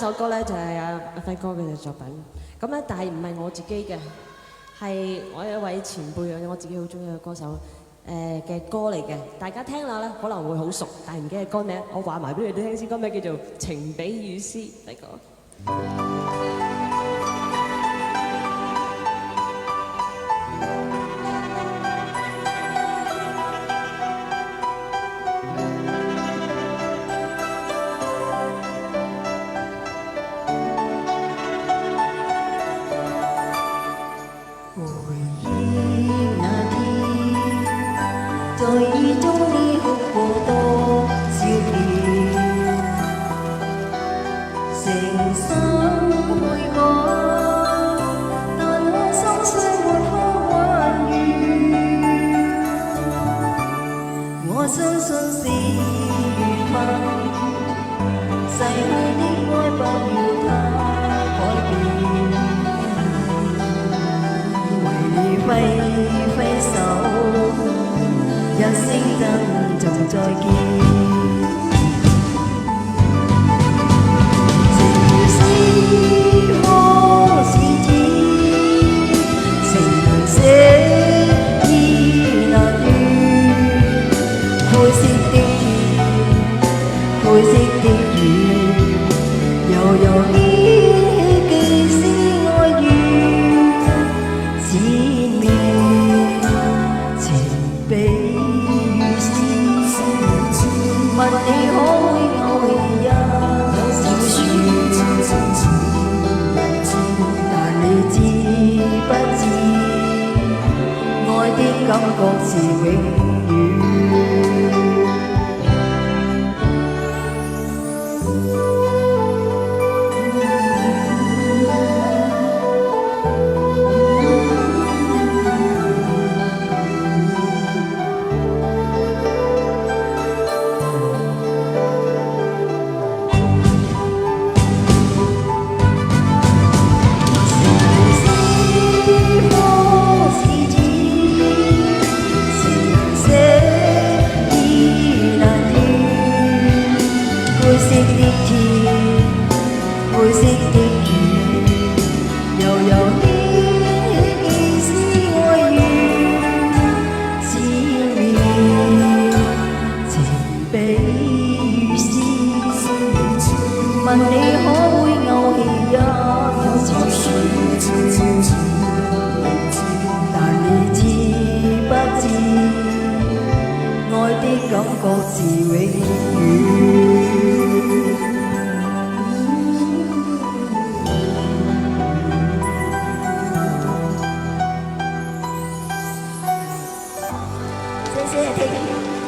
首歌咧就係阿輝哥嘅作品，咁咧但係唔係我自己嘅，係我有一位前輩啊，我自己好中意嘅歌手嘅歌嚟嘅，大家聽下咧可能會好熟，但係唔記得歌名，我話埋俾你哋聽先，歌名叫做《情比雨絲》，嚟講。在意中你哭過多少遍，誠心悔改，但我心碎沒可挽回。我相信是緣分，逝去的愛不要它改變，為你揮揮手。一聲珍重再見，情如絲柯是指，情難捨意難斷，灰色的天，灰色的雨，悠悠憶記是愛緣，纏綿情比。問你可會偶然一小說，但你知不知，愛的感覺是永遠。灰色的天，灰色的雨，悠悠憶記是愛緣，纏綿情比雨絲。問你可會偶然一小說，但你知不知，愛的感覺是永遠。謝謝。